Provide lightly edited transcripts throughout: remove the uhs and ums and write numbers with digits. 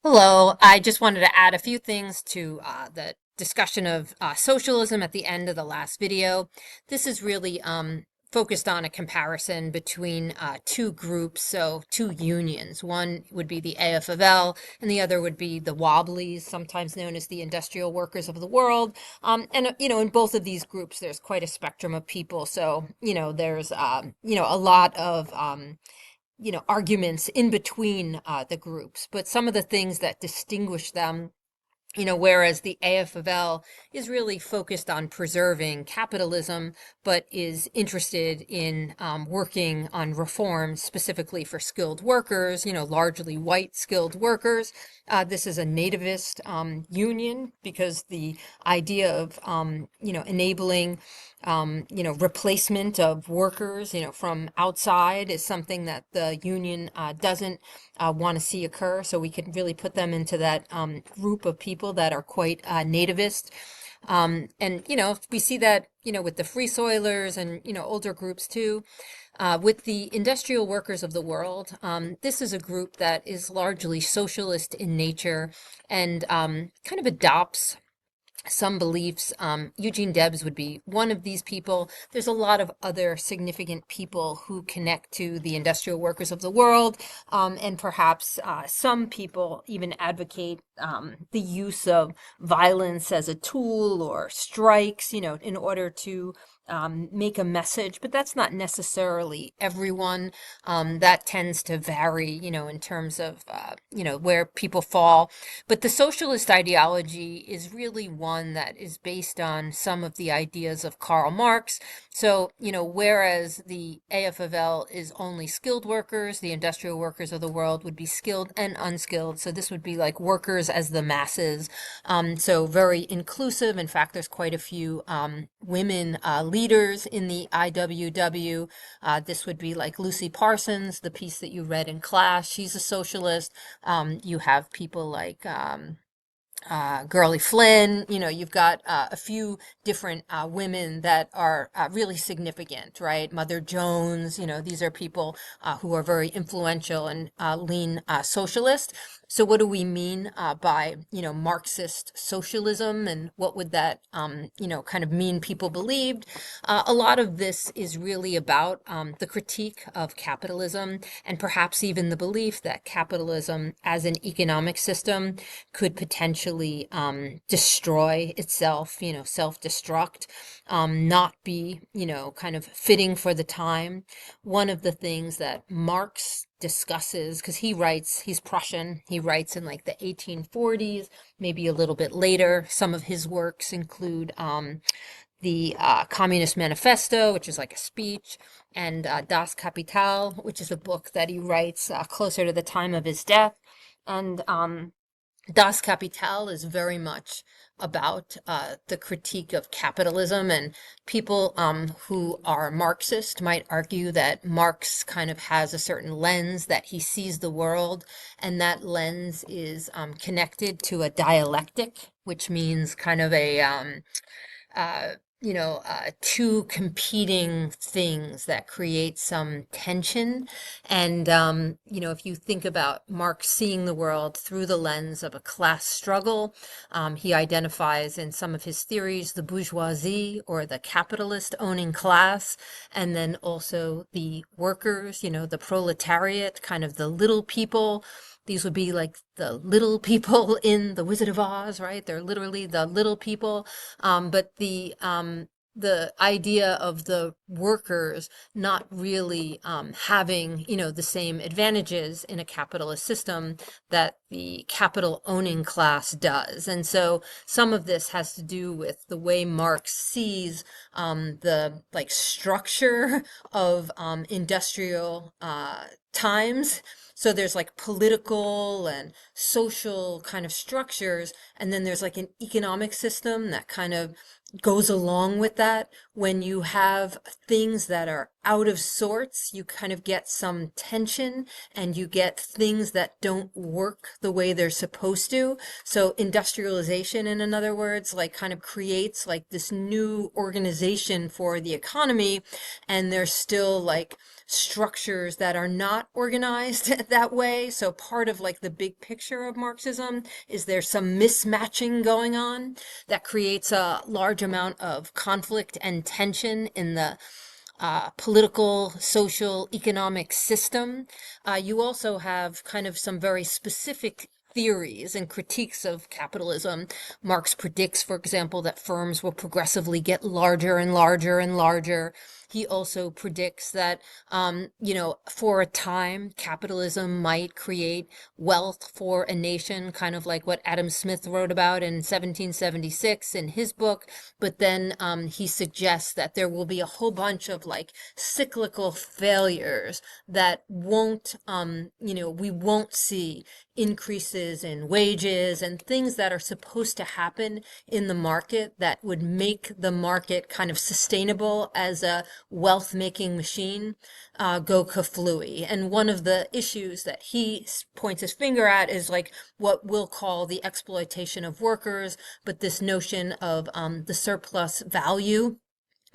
Hello, I just wanted to add a few things to the discussion of socialism at the end of the last video. This is really focused on a comparison between two groups, so two unions. One would be the AFL, and the other would be the Wobblies, sometimes known as the Industrial Workers of the World. In both of these groups, there's quite a spectrum of people. So, there's, a lot of arguments in between the groups, but some of the things that distinguish them, whereas the AFL is really focused on preserving capitalism, but is interested in working on reforms specifically for skilled workers, largely white skilled workers. This is a nativist union because the idea of, enabling replacement of workers, from outside is something that the union doesn't want to see occur. So we can really put them into that group of people that are quite nativist. We see that, with the free soilers and, older groups too. With the industrial workers of the world, this is a group that is largely socialist in nature and kind of adopts some beliefs. Eugene Debs would be one of these people. There's a lot of other significant people who connect to the industrial workers of the world, and perhaps some people even advocate the use of violence as a tool or strikes, in order to make a message, but that's not necessarily everyone. That tends to vary, in terms of, where people fall. But the socialist ideology is really one that is based on some of the ideas of Karl Marx. So, whereas the AFL is only skilled workers, the industrial workers of the world would be skilled and unskilled. So this would be like workers as the masses. So very inclusive. In fact, there's quite a few women leaders in the IWW. This would be like Lucy Parsons, the piece that you read in class. She's a socialist. You have people like Gurley Flynn. You've got a few different women that are really significant, right? Mother Jones, these are people who are very influential and lean socialist. So what do we mean by, Marxist socialism, and what would that, kind of mean people believed? A lot of this is really about the critique of capitalism and perhaps even the belief that capitalism as an economic system could potentially destroy itself, self-destruct, not be, kind of fitting for the time. One of the things that Marx discusses, because he's Prussian, he writes in like the 1840s, maybe a little bit later. Some of his works include the Communist Manifesto, which is like a speech, and Das Kapital, which is a book that he writes closer to the time of his death. And Das Kapital is very much about the critique of capitalism, and people who are Marxist might argue that Marx kind of has a certain lens that he sees the world, and that lens is connected to a dialectic, which means kind of a uh, two competing things that create some tension. And, if you think about Marx seeing the world through the lens of a class struggle, he identifies in some of his theories the bourgeoisie, or the capitalist owning class, and then also the workers, the proletariat, kind of the little people. These would be like the little people in The Wizard of Oz, right? They're literally the little people. But the idea of the workers not really having, the same advantages in a capitalist system that the capital owning class does. And so some of this has to do with the way Marx sees the like structure of industrial times. So there's like political and social kind of structures, and then there's like an economic system that kind of goes along with that. When you have things that are out of sorts, you kind of get some tension and you get things that don't work the way they're supposed to. So industrialization, in other words, like kind of creates like this new organization for the economy, and there's still like structures that are not organized that way. So part of like the big picture of Marxism is there's some mismatching going on that creates a large amount of conflict and tension in the political, social, economic system. You also have kind of some very specific theories and critiques of capitalism. Marx predicts, for example, that firms will progressively get larger and larger and larger. He also predicts that, for a time, capitalism might create wealth for a nation, kind of like what Adam Smith wrote about in 1776 in his book. But then he suggests that there will be a whole bunch of like cyclical failures that won't, we won't see increases in wages and things that are supposed to happen in the market that would make the market kind of sustainable as a wealth making machine go kaflooey. And one of the issues that he points his finger at is like what we'll call the exploitation of workers, but this notion of the surplus value,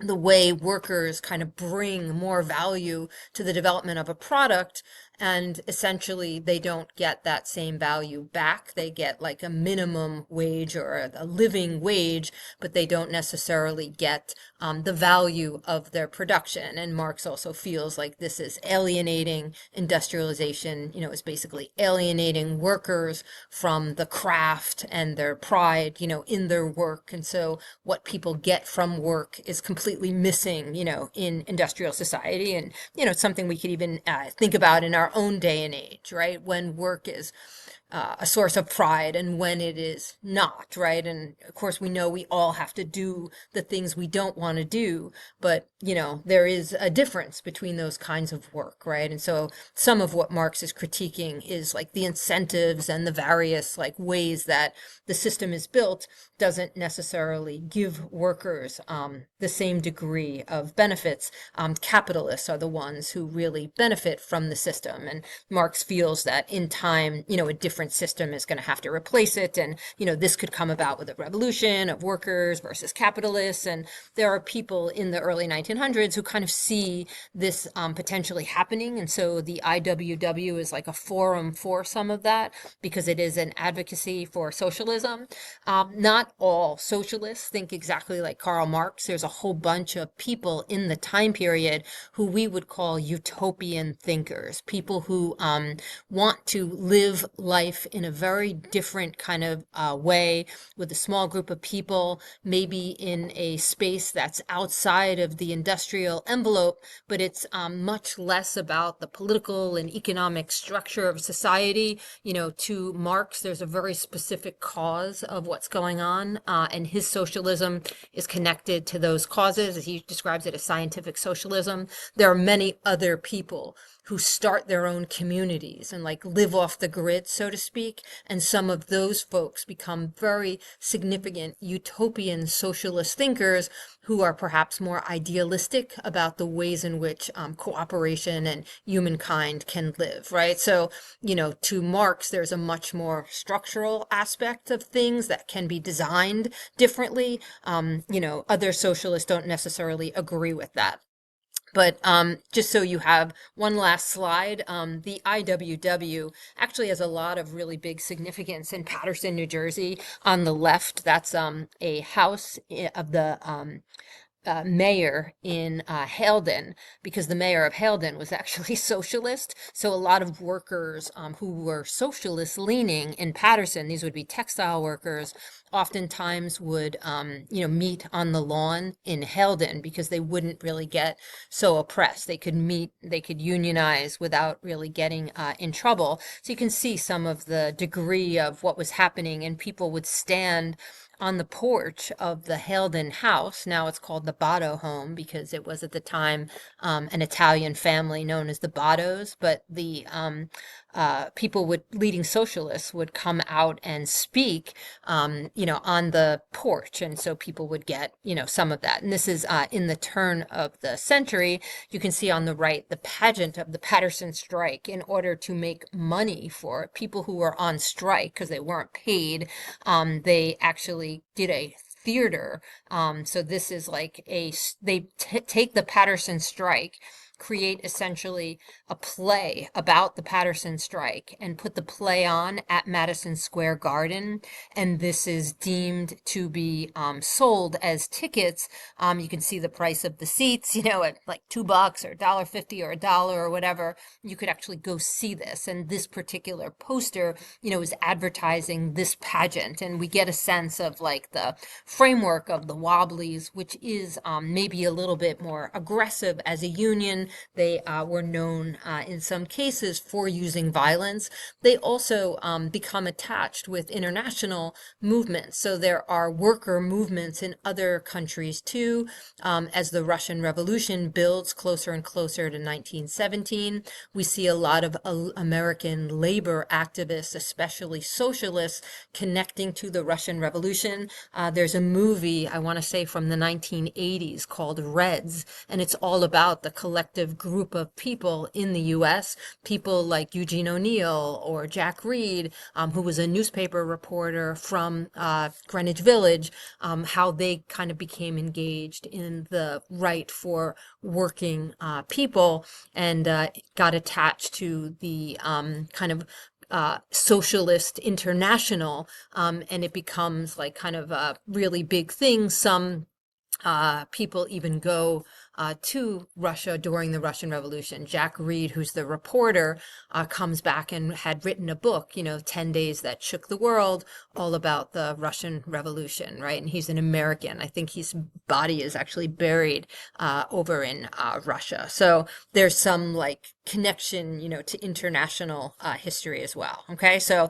the way workers kind of bring more value to the development of a product, and essentially they don't get that same value back. They get like a minimum wage or a living wage, but they don't necessarily get the value of their production. And Marx also feels like this is alienating industrialization, is basically alienating workers from the craft and their pride, in their work. And so what people get from work is completely missing, in industrial society. And, it's something we could even think about in our own day and age, right? When work is a source of pride and when it is not, right? And of course, we know we all have to do the things we don't want to do, but, there is a difference between those kinds of work, right? And so some of what Marx is critiquing is like the incentives and the various like ways that the system is built doesn't necessarily give workers the same degree of benefits. Capitalists are the ones who really benefit from the system. And Marx feels that in time, a different system is going to have to replace it. And, this could come about with a revolution of workers versus capitalists. And there are people in the early 1900s who kind of see this potentially happening. And so the IWW is like a forum for some of that because it is an advocacy for socialism. Not all socialists think exactly like Karl Marx. There's a whole bunch of people in the time period who we would call utopian thinkers, people who want to live life in a very different kind of way with a small group of people, maybe in a space that's outside of the industrial envelope, but it's much less about the political and economic structure of society. To Marx, there's a very specific cause of what's going on, and his socialism is connected to those causes. As he describes it as scientific socialism. There are many other people who start their own communities and like live off the grid, so to speak. And some of those folks become very significant utopian socialist thinkers who are perhaps more idealistic about the ways in which cooperation and humankind can live, right? So, to Marx, there's a much more structural aspect of things that can be designed differently. Other socialists don't necessarily agree with that. But just so you have one last slide, the IWW actually has a lot of really big significance in Paterson, New Jersey. On the left, that's a house of the mayor in Halden, because the mayor of Halden was actually socialist. So a lot of workers who were socialist leaning in Paterson, these would be textile workers, oftentimes would, meet on the lawn in Halden because they wouldn't really get so oppressed. They could meet, they could unionize without really getting in trouble. So you can see some of the degree of what was happening, and people would stand on the porch of the Halden house. Now it's called the Botto home because it was at the time an Italian family known as the Bottos. But the people would, leading socialists would come out and speak, on the porch. And so people would get, some of that. And this is in the turn of the century. You can see on the right the pageant of the Patterson strike. In order to make money for people who were on strike because they weren't paid, they actually did a theater. So this is like they take the Patterson strike, create essentially a play about the Patterson strike and put the play on at Madison Square Garden. And this is deemed to be sold as tickets. You can see the price of the seats, at like $2 or $1.50 or $1 or whatever. You could actually go see this. And this particular poster, is advertising this pageant. And we get a sense of like the framework of the Wobblies, which is maybe a little bit more aggressive as a union. They were known in some cases for using violence. They also become attached with international movements. So there are worker movements in other countries too. As the Russian Revolution builds closer and closer to 1917, we see a lot of American labor activists, especially socialists, connecting to the Russian Revolution. There's a movie, I want to say from the 1980s, called Reds, and it's all about the collective group of people in the U.S., people like Eugene O'Neill or Jack Reed, who was a newspaper reporter from Greenwich Village, how they kind of became engaged in the right for working people and got attached to the kind of socialist international, and it becomes like kind of a really big thing. Some people even go to Russia during the Russian Revolution. Jack Reed, who's the reporter, comes back and had written a book, 10 Days That Shook the World, all about the Russian Revolution, right? And he's an American. I think his body is actually buried over in Russia. So there's some like connection, to international history as well. Okay, so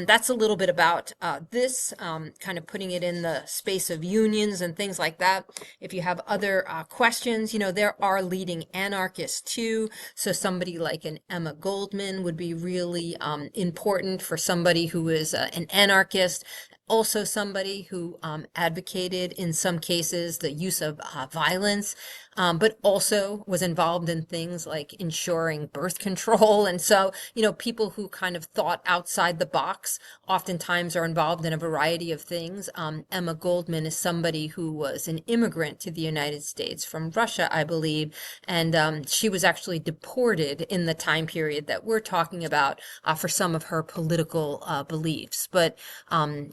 that's a little bit about this, kind of putting it in the space of unions and things like that. If you have other questions, there are leading anarchists too. So somebody like an Emma Goldman would be really important for somebody who is an anarchist. Also somebody who advocated in some cases the use of violence, but also was involved in things like ensuring birth control. And so, people who kind of thought outside the box oftentimes are involved in a variety of things. Emma Goldman is somebody who was an immigrant to the United States from Russia, I believe, and she was actually deported in the time period that we're talking about for some of her political beliefs. But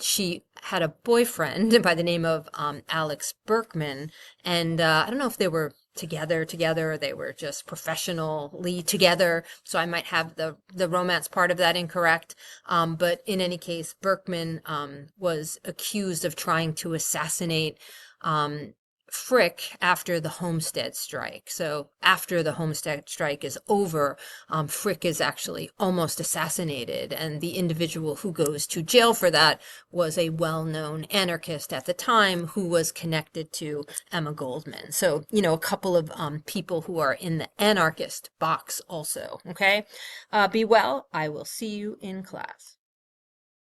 she had a boyfriend by the name of Alex Berkman, and I don't know if they were together, or they were just professionally together. So I might have the romance part of that incorrect. But in any case, Berkman was accused of trying to assassinate Frick after the Homestead strike. So after the Homestead strike is over, Frick is actually almost assassinated, and the individual who goes to jail for that was a well-known anarchist at the time who was connected to Emma Goldman. So, a couple of people who are in the anarchist box also. Okay, be well. I will see you in class.